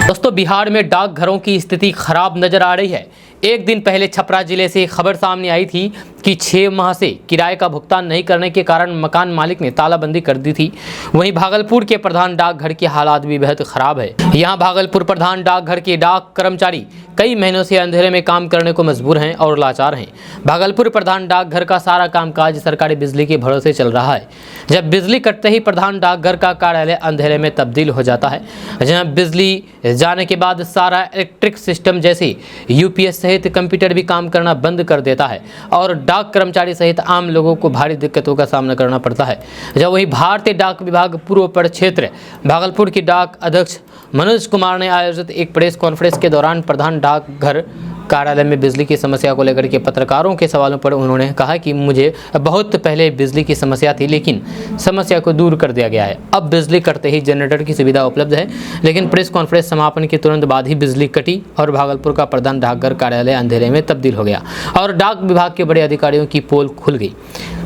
दोस्तों बिहार में डाकघरों की स्थिति खराब नजर आ रही है। एक दिन पहले छपरा जिले से खबर सामने आई थी कि 6 माह से किराए का भुगतान नहीं करने के कारण मकान मालिक ने तालाबंदी कर दी थी। वहीं भागलपुर के प्रधान डाकघर के हालात भी बेहद खराब है। यहां भागलपुर प्रधान डाकघर के डाक कर्मचारी कई महीनों से अंधेरे में काम करने को मजबूर हैं और लाचार हैं। भागलपुर प्रधान डाकघर का सारा कामकाज सरकारी बिजली के भरोसे चल रहा है। जब बिजली कटते ही प्रधान डाकघर का कार्यालय अंधेरे में तब्दील हो जाता है। जहां बिजली जाने के बाद सारा इलेक्ट्रिक सिस्टम जैसे यूपीएस सहित कंप्यूटर भी काम करना बंद कर देता है और डाक कर्मचारी सहित आम लोगों को भारी दिक्कतों का सामना करना पड़ता है। जब वही भारतीय डाक विभाग पूर्व प्रक्षेत्र भागलपुर की डाक अध्यक्ष मनोज कुमार ने आयोजित एक प्रेस कॉन्फ्रेंस के दौरान प्रधान डाकघर कार्यालय में बिजली की समस्या को लेकर के पत्रकारों के सवालों पर उन्होंने कहा कि मुझे बहुत पहले बिजली की समस्या थी, लेकिन समस्या को दूर कर दिया गया है। अब बिजली कटते ही जनरेटर की सुविधा उपलब्ध है, लेकिन प्रेस कॉन्फ्रेंस समापन के तुरंत बाद ही बिजली कटी और भागलपुर का प्रधान डाकघर कार्यालय अंधेरे में तब्दील हो गया और डाक विभाग के बड़े अधिकारियों की पोल खुल गई।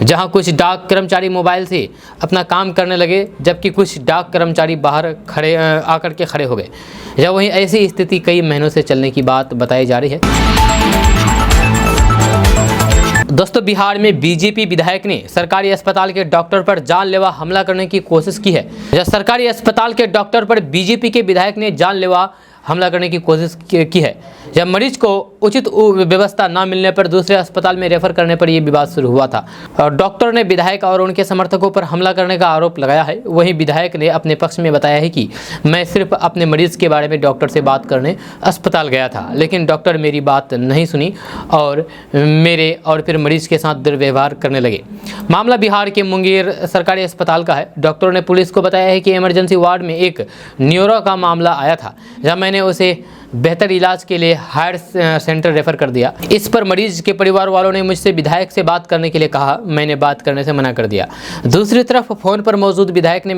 जहां कुछ डाक कर्मचारी मोबाइल से अपना काम करने लगे, जबकि कुछ डाक कर्मचारी बाहर आकर के खड़े हो गए। जब वहीं ऐसी स्थिति कई महीनों से चलने की बात बताई जा रही है। दोस्तों, बिहार में बीजेपी विधायक ने सरकारी अस्पताल के डॉक्टर पर जानलेवा हमला करने की कोशिश की है। जब सरकारी अस्पताल के डॉक्टर पर बीजेपी के विधायक ने जानलेवा हमला करने की कोशिश की है। जब मरीज को उचित व्यवस्था न मिलने पर दूसरे अस्पताल में रेफर करने पर यह विवाद शुरू हुआ था और डॉक्टर ने विधायक और उनके समर्थकों पर हमला करने का आरोप लगाया है। वहीं विधायक ने अपने पक्ष में बताया है कि मैं सिर्फ अपने मरीज के बारे में डॉक्टर से बात करने अस्पताल गया था, लेकिन डॉक्टर मेरी बात नहीं सुनी और फिर मरीज के साथ दुर्व्यवहार करने लगे। मामला बिहार के मुंगेर सरकारी अस्पताल का है। डॉक्टर ने पुलिस को बताया है कि इमरजेंसी वार्ड में एक न्यूरो का मामला आया था, जब मैंने उसे बेहतर इलाज के लिए हायर सेंटर रेफर कर दिया। इस पर मरीज के परिवार वालों ने मुझसे विधायक से बात करने के लिए कहा। मैंने बात करने से मना कर दिया। दूसरी तरफ फोन पर मौजूद विधायक ने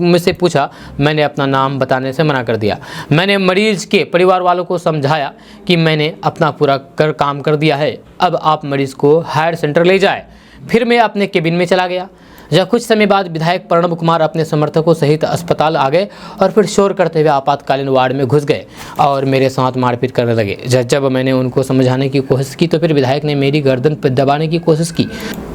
मुझसे पूछा। मैंने अपना नाम बताने से मना कर दिया। मैंने मरीज के परिवार वालों को समझाया कि मैंने अपना पूरा काम कर दिया है, अब आप मरीज को हायर सेंटर ले जाए। फिर मैं अपने केबिन में चला गया। जब कुछ समय बाद विधायक प्रणब कुमार अपने समर्थकों सहित अस्पताल आ गए और फिर शोर करते हुए आपातकालीन वार्ड में घुस गए और मेरे साथ मारपीट करने लगे। जब मैंने उनको समझाने की कोशिश की तो फिर विधायक ने मेरी गर्दन पर दबाने की कोशिश की।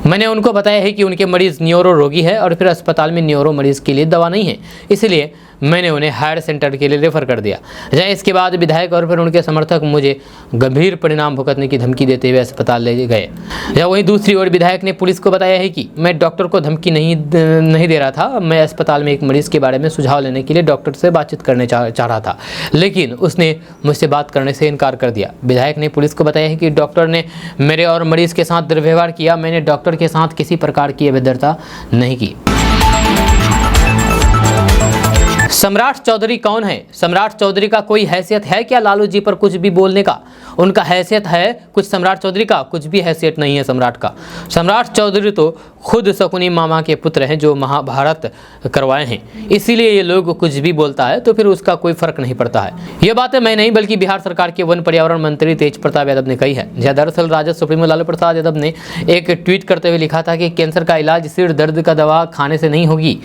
मैंने उनको बताया है कि उनके मरीज न्यूरो रोगी है और फिर अस्पताल में न्यूरो मरीज के लिए दवा नहीं है, इसलिए मैंने उन्हें हायर सेंटर के लिए रेफर कर दिया। इसके बाद विधायक और फिर उनके समर्थक मुझे गंभीर परिणाम भुगतने की धमकी देते हुए अस्पताल ले गए। वहीं दूसरी ओर विधायक ने पुलिस को बताया है कि मैं डॉक्टर को धमकी नहीं दे रहा था। मैं अस्पताल में एक मरीज के बारे में सुझाव लेने के लिए डॉक्टर से बातचीत करने चाह रहा था, लेकिन उसने मुझसे बात करने से इनकार कर दिया। विधायक ने पुलिस को बताया है कि डॉक्टर ने मेरे और मरीज के साथ दुर्व्यवहार किया। मैंने डॉक्टर के साथ किसी प्रकार की अभद्रता नहीं की। सम्राट चौधरी कौन है? सम्राट चौधरी का कोई हैसियत है क्या लालू जी पर कुछ भी बोलने का? उनका हैसियत है कुछ? सम्राट चौधरी का कुछ भी हैसियत नहीं है सम्राट का। सम्राट चौधरी तो खुद शकुनी मामा के पुत्र हैं जो महाभारत करवाए हैं, इसीलिए ये लोग कुछ भी बोलता है तो फिर उसका कोई फर्क नहीं पड़ता है। ये बातें मैं नहीं बल्कि बिहार सरकार के वन पर्यावरण मंत्री तेज प्रताप यादव ने कही है। दरअसल राजद सुप्रीमो लालू प्रसाद यादव ने एक ट्वीट करते हुए लिखा था कि कैंसर का इलाज सिर दर्द का दवा खाने से नहीं होगी।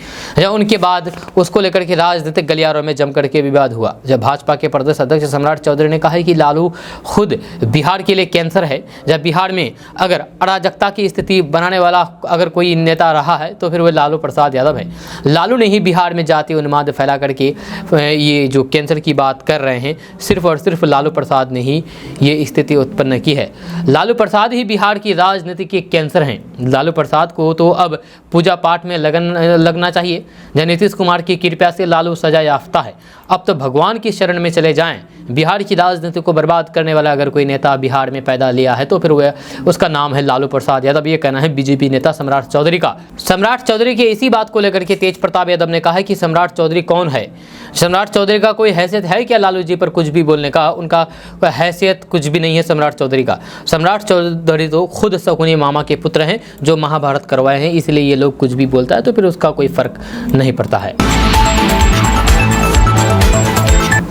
उनके बाद उसको लेकर के राजनीतिक गलियारों में जम करके विवाद हुआ। जब भाजपा के प्रदेश अध्यक्ष सम्राट चौधरी ने कहा है कि लालू खुद बिहार के लिए कैंसर है। जब बिहार में अगर अराजकता की स्थिति बनाने वाला अगर कोई नेता रहा है तो फिर वह लालू प्रसाद यादव है। लालू ने ही बिहार में जाति उन्माद फैला करके ये जो कैंसर की बात कर रहे हैं, सिर्फ और सिर्फ लालू प्रसाद ने ही ये स्थिति उत्पन्न की है। लालू प्रसाद ही बिहार की राजनीति के कैंसर हैं। लालू प्रसाद को तो अब पूजा पाठ में लगना चाहिए। नीतीश कुमार की कृपा से लालू सजा याफ्ता है, अब तो भगवान की शरण में चले जाएं। बिहार की राजनीति को बर्बाद करने वाला अगर कोई नेता बिहार में पैदा लिया है तो फिर वह उसका नाम है लालू प्रसाद यादव। ये कहना है बीजेपी नेता सम्राट चौधरी का। सम्राट चौधरी के इसी बात को लेकर के तेज प्रताप यादव ने कहा कि सम्राट चौधरी कौन है? सम्राट चौधरी का कोई हैसियत है क्या लालू जी पर कुछ भी बोलने का? उनका हैसियत कुछ भी नहीं है सम्राट चौधरी का। सम्राट चौधरी तो खुद शकुनी मामा के पुत्र हैं जो महाभारत करवाए हैं, इसलिए ये लोग कुछ भी बोलता है तो फिर उसका कोई फर्क नहीं पड़ता है।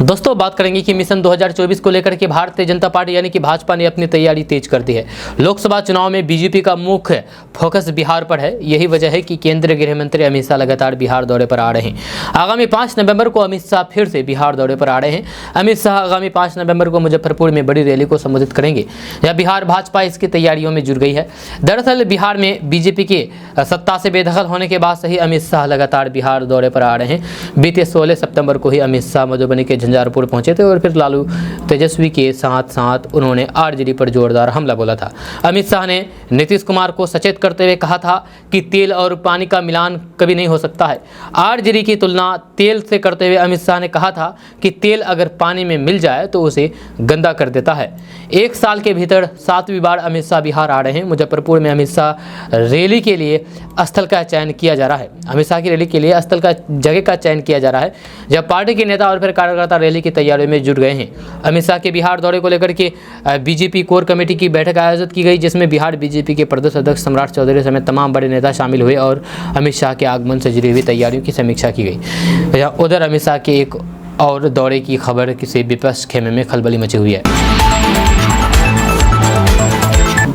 दोस्तों, बात करेंगे कि मिशन 2024 को लेकर के भारतीय जनता पार्टी यानी कि भाजपा ने अपनी तैयारी तेज कर दी है। लोकसभा चुनाव में बीजेपी का मुख्य फोकस बिहार पर है। यही वजह है कि केंद्रीय गृह मंत्री अमित शाह लगातार बिहार दौरे पर आ रहे हैं। आगामी 5 नवंबर को अमित शाह फिर से बिहार दौरे पर आ रहे हैं। अमित शाह आगामी 5 नवंबर को मुजफ्फरपुर में बड़ी रैली को संबोधित करेंगे। यह बिहार भाजपा इसकी तैयारियों में जुट गई है। दरअसल बिहार में बीजेपी के सत्ता से बेदखल होने के बाद से ही अमित शाह लगातार बिहार दौरे पर आ रहे हैं। बीते 16 सितंबर को ही अमित शाह मधुबनी के झंझारपुर पहुंचे थे और फिर लालू तेजस्वी के साथ उन्होंने आरजेडी पर जोरदार हमला बोला था। अमित शाह ने नीतीश कुमार को सचेत करते हुए कहा था कि तेल और पानी का मिलान कभी नहीं हो सकता है। आरजेडी की तुलना तेल से करते हुए अमित शाह ने कहा था कि तेल अगर पानी में मिल जाए तो उसे गंदा कर देता है। 1 साल के भीतर 7वीं बार अमित शाह बिहार आ रहे हैं। मुजफ्फरपुर में अमित शाह रैली के लिए स्थल का चयन किया जा रहा है। अमित शाह की रैली के लिए स्थल का जगह का चयन किया जा रहा है। जब पार्टी के नेता और फिर कार्यकर्ता रैली की तैयारियों में जुट गए हैं। अमित शाह के बिहार दौरे को लेकर के बीजेपी कोर कमेटी की बैठक आयोजित की गई, जिसमें बिहार बीजेपी के प्रदेश अध्यक्ष सम्राट चौधरी समेत तमाम बड़े नेता शामिल हुए और अमित शाह के आगमन से जुड़ी हुई तैयारियों की समीक्षा की गई। उधर अमित शाह के एक और दौरे की खबर से विपक्ष खेमे में खलबली मची हुई है।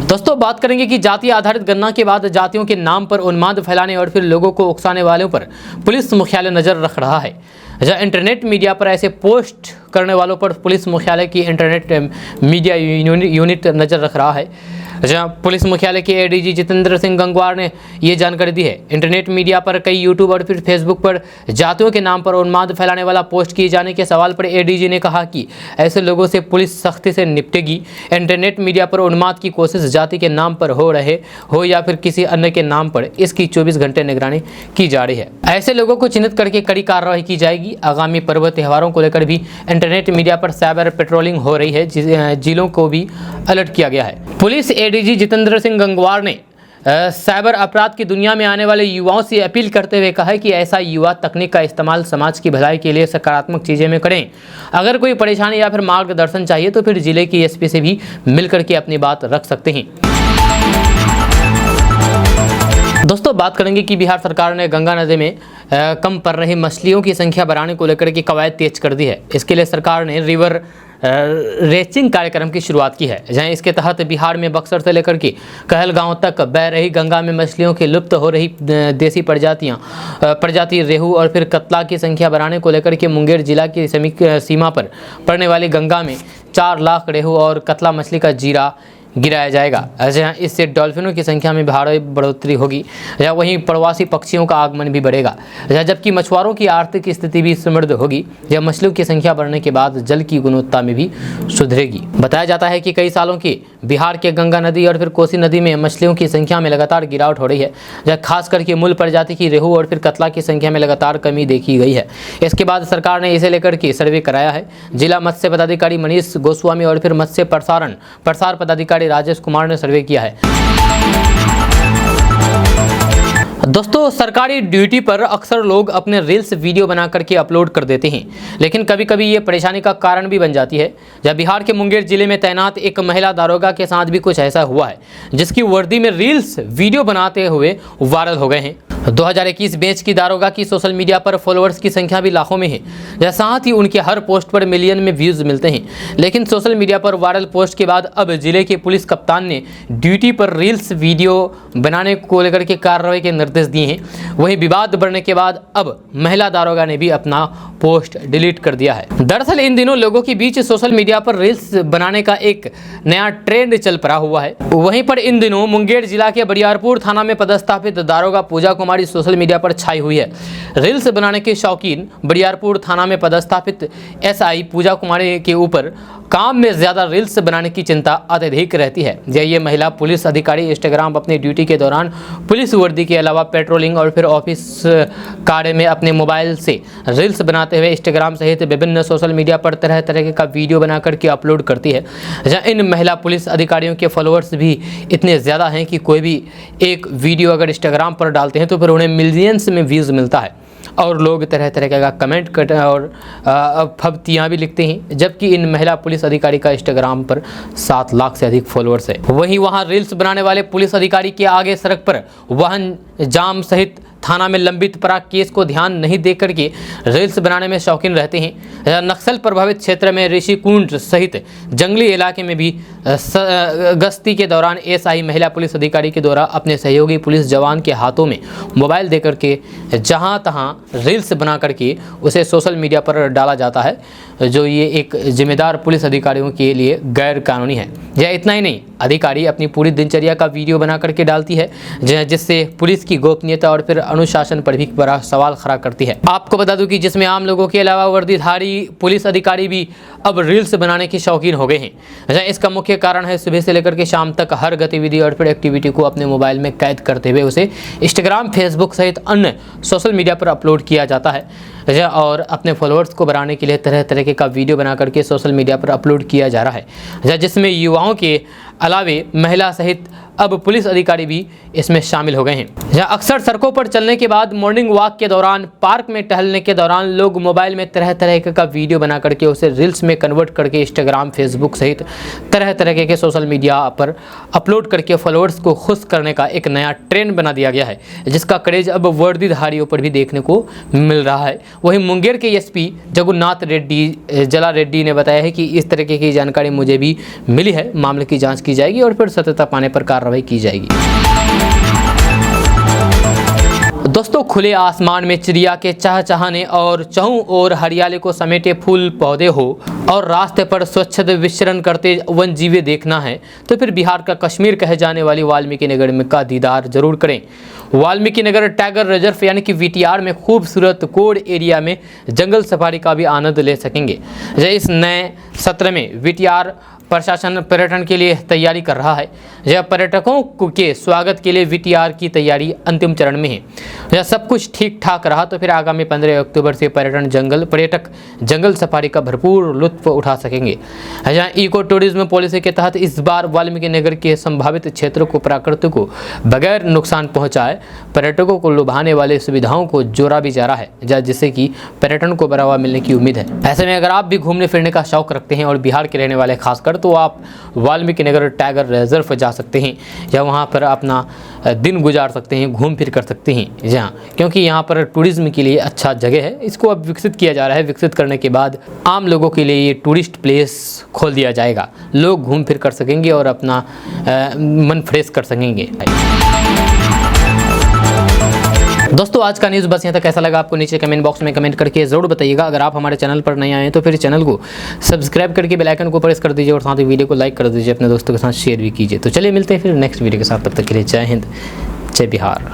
दोस्तों, बात करेंगे कि जाति आधारित गणना के बाद जातियों के नाम पर उन्माद फैलाने और फिर लोगों को उकसाने वालों पर पुलिस मुख्यालय नजर रख रहा है। जहाँ इंटरनेट मीडिया पर ऐसे पोस्ट करने वालों पर पुलिस मुख्यालय की इंटरनेट मीडिया यूनिट नज़र रख रहा है। जहां पुलिस मुख्यालय के एडीजी जितेंद्र सिंह गंगवार ने ये जानकारी दी है। इंटरनेट मीडिया पर कई यूट्यूब और फिर फेसबुक पर जातियों के नाम पर उन्माद फैलाने वाला पोस्ट किए जाने के सवाल पर एडीजी ने कहा कि ऐसे लोगों से पुलिस सख्ती से निपटेगी। इंटरनेट मीडिया पर उन्माद की कोशिश जाति के नाम पर हो रहे हो या फिर किसी अन्य के नाम पर, इसकी 24 घंटे निगरानी की जा रही है। ऐसे लोगों को चिन्हित करके कड़ी कार्रवाई की जाएगी। आगामी पर्व त्योहारों को लेकर भी इंटरनेट मीडिया पर साइबर पेट्रोलिंग हो रही है, जिलों को भी अलर्ट किया गया है। पुलिस एडीजी जितेंद्र सिंह गंगवार ने साइबर अपराध की दुनिया में आने वाले युवाओं से अपील करते हुए कहा है कि ऐसा युवा तकनीक का इस्तेमाल समाज की भलाई के लिए सकारात्मक चीज़ें में करें। अगर कोई परेशानी या फिर मार्गदर्शन चाहिए तो फिर जिले की एसपी से भी मिलकर के अपनी बात रख सकते हैं। दोस्तों, बात करेंगे कि बिहार सरकार ने गंगा नदी में कम पड़ रही मछलियों की संख्या बढ़ाने को लेकर के कवायद तेज कर दी है। इसके लिए सरकार ने रिवर रेचिंग कार्यक्रम की शुरुआत की है, जहां इसके तहत बिहार में बक्सर से लेकर के कहलगांव तक बह रही गंगा में मछलियों की लुप्त हो रही देसी प्रजाति रेहू और फिर कतला की संख्या बढ़ाने को लेकर के मुंगेर जिला की सीमा पर पड़ने वाली गंगा में 4 लाख रेहू और कतला मछली का जीरा गिराया जाएगा। जहाँ इससे डॉल्फिनों की संख्या में भारी बढ़ोतरी होगी, जहाँ वहीं प्रवासी पक्षियों का आगमन भी बढ़ेगा, जबकि मछुआरों की आर्थिक स्थिति भी समृद्ध होगी। जब मछलियों की संख्या बढ़ने के बाद जल की गुणवत्ता में भी सुधरेगी। बताया जाता है कि कई सालों की बिहार के गंगा नदी और फिर कोसी नदी में मछलियों की संख्या में लगातार गिरावट हो रही है, जहाँ खास करके मूल प्रजाति की रेहू और फिर कतला की संख्या में लगातार कमी देखी गई है। इसके बाद सरकार ने इसे लेकर के सर्वे कराया है। जिला मत्स्य पदाधिकारी मनीष गोस्वामी और फिर मत्स्य प्रसार पदाधिकारी राजेश कुमार ने सर्वे किया है। दोस्तों, सरकारी ड्यूटी पर अक्सर लोग अपने रील्स वीडियो बना करके अपलोड कर देते हैं, लेकिन कभी कभी ये परेशानी का कारण भी बन जाती है। जब बिहार के मुंगेर जिले में तैनात एक महिला दारोगा के साथ भी कुछ ऐसा हुआ है, जिसकी वर्दी में रील्स वीडियो बनाते हुए वायरल हो गए हैं। 2021 बैच की दारोगा की सोशल मीडिया पर फॉलोअर्स की संख्या भी लाखों में है, साथ ही उनके हर पोस्ट पर मिलियन में व्यूज मिलते हैं। लेकिन सोशल मीडिया पर वायरल पोस्ट के बाद अब जिले के पुलिस कप्तान ने ड्यूटी पर रील्स वीडियो बनाने को लेकर के कार्रवाई के निर्देश दिए हैं। वहीं विवाद बढ़ने के बाद अब महिला दारोगा ने भी अपना पोस्ट डिलीट कर दिया है। दरअसल इन दिनों लोगों के बीच सोशल मीडिया पर रील्स बनाने का एक नया ट्रेंड चल पड़ा हुआ है। वहीं पर इन दिनों मुंगेर जिला के बरियारपुर थाना में पदस्थापित दारोगा पूजा कुमारी सोशल मीडिया पर छाई हुई है। रील्स बनाने के शौकीन बरियारपुर थाना में पदस्थापित एसआई पूजा कुमारी के ऊपर काम में ज़्यादा रील्स बनाने की चिंता अत्यधिक रहती है। ये महिला पुलिस अधिकारी इंस्टाग्राम अपनी ड्यूटी के दौरान पुलिस वर्दी के अलावा पेट्रोलिंग और फिर ऑफिस कार्य में अपने मोबाइल से रील्स बनाते हुए इंस्टाग्राम सहित विभिन्न सोशल मीडिया पर तरह तरह का वीडियो बना करके अपलोड करती है। जहाँ इन महिला पुलिस अधिकारियों के फॉलोअर्स भी इतने ज़्यादा हैं कि कोई भी एक वीडियो अगर इंस्टाग्राम पर डालते हैं तो फिर उन्हें मिलियंस में व्यूज़ मिलता है और लोग तरह तरह का कमेंट करते हैं और फब्तियाँ भी लिखते हैं। जबकि इन महिला पुलिस अधिकारी का इंस्टाग्राम पर 7 लाख से अधिक फॉलोअर्स है। वहीं वहाँ रील्स बनाने वाले पुलिस अधिकारी के आगे सड़क पर वाहन जाम सहित थाना में लंबित पड़ा केस को ध्यान नहीं दे करके रील्स बनाने में शौकीन रहते हैं। नक्सल प्रभावित क्षेत्र में ऋषिकुंड सहित जंगली इलाके में भी गश्ती के दौरान एसआई महिला पुलिस अधिकारी के द्वारा अपने सहयोगी पुलिस जवान के हाथों में मोबाइल दे करके जहां तहां रील्स बना करके उसे सोशल मीडिया पर डाला जाता है, जो ये एक जिम्मेदार पुलिस अधिकारियों के लिए गैर कानूनी है। यह इतना ही नहीं, अधिकारी अपनी पूरी दिनचर्या का वीडियो बना करके डालती है, जिससे पुलिस की गोपनीयता और फिर अनुशासन पर भी बड़ा सवाल खड़ा करती है। आपको बता दूं कि जिसमें आम लोगों के अलावा वर्दीधारी पुलिस अधिकारी भी अब रील्स बनाने के शौकीन हो गए हैं। इसका मुख्य कारण है सुबह से लेकर के शाम तक हर गतिविधि और फिर एक्टिविटी को अपने मोबाइल में कैद करते हुए उसे इंस्टाग्राम, फेसबुक सहित अन्य सोशल मीडिया पर अपलोड किया जाता है और अपने फॉलोअर्स को बढ़ाने के लिए तरह तरह का वीडियो बना करके सोशल मीडिया पर अपलोड किया जा रहा है, जिसमें युवाओं के अलावे महिला सहित अब पुलिस अधिकारी भी इसमें शामिल हो गए हैं। जहाँ अक्सर सड़कों पर चलने के बाद, मॉर्निंग वॉक के दौरान, पार्क में टहलने के दौरान लोग मोबाइल में तरह तरह का वीडियो बना करके उसे रील्स में कन्वर्ट करके इंस्टाग्राम, फेसबुक सहित तरह तरह के सोशल मीडिया पर अपलोड करके फॉलोअर्स को खुश करने का एक नया ट्रेंड बना दिया गया है, जिसका क्रेज अब वर्दीधारियों पर भी देखने को मिल रहा है। वहीं मुंगेर के एसपी जगन्नाथ जला रेड्डी ने बताया है कि इस तरह की जानकारी मुझे भी मिली है, मामले की जाँच की जाएगी और फिर सत्यता पाने पर कार्रवाई की जाएगी। दोस्तों, खुले आसमान में चिड़िया के चहचहाने और चहुं ओर हरियाली को समेटे फूल पौधे हो और रास्ते पर स्वच्छंद विचरण करते वन जीवे देखना है तो फिर बिहार का कश्मीर कहे जाने वाली वाल्मीकि नगर में का दीदार जरूर करें। वाल्मीकि नगर टाइगर रिजर्व यानी कि वीटीआर में खूबसूरत कोड एरिया में जंगल सफारी का भी आनंद ले सकेंगे। इस नए सत्र में वीटीआर प्रशासन पर्यटन के लिए तैयारी कर रहा है। यह पर्यटकों के स्वागत के लिए वीटीआर की तैयारी अंतिम चरण में है। यह सब कुछ ठीक ठाक रहा तो फिर आगामी 15 अक्टूबर से पर्यटक जंगल सफारी का भरपूर लुत्फ उठा सकेंगे। यहाँ इको टूरिज्म पॉलिसी के तहत इस बार वाल्मीकि नगर के संभावित क्षेत्रों को प्रकृति को बगैर नुकसान पहुँचाए पर्यटकों को लुभाने वाले सुविधाओं को जोड़ा भी जा रहा है, जिससे कि पर्यटन को बढ़ावा मिलने की उम्मीद है। ऐसे में अगर आप भी घूमने फिरने का शौक रखते हैं और बिहार के रहने वाले खासकर तो आप वाल्मीकि नगर टाइगर रिजर्व जा सकते हैं या वहाँ पर अपना दिन गुजार सकते हैं, घूम फिर कर सकते हैं जहाँ, क्योंकि यहाँ पर टूरिज्म के लिए अच्छा जगह है। इसको अब विकसित किया जा रहा है। विकसित करने के बाद आम लोगों के लिए ये टूरिस्ट प्लेस खोल दिया जाएगा। लोग घूम फिर कर सकेंगे और अपना मन फ्रेश कर सकेंगे। दोस्तों, आज का न्यूज़ बस यहाँ तक। कैसा लगा आपको नीचे कमेंट बॉक्स में कमेंट करके ज़रूर बताइएगा। अगर आप हमारे चैनल पर नए आए हैं तो फिर चैनल को सब्सक्राइब करके बेल आइकन को प्रेस कर दीजिए और साथ ही वीडियो को लाइक कर दीजिए, अपने दोस्तों के साथ शेयर भी कीजिए। तो चलिए मिलते हैं फिर नेक्स्ट वीडियो के साथ। तब तक के लिए जय हिंद, जय बिहार।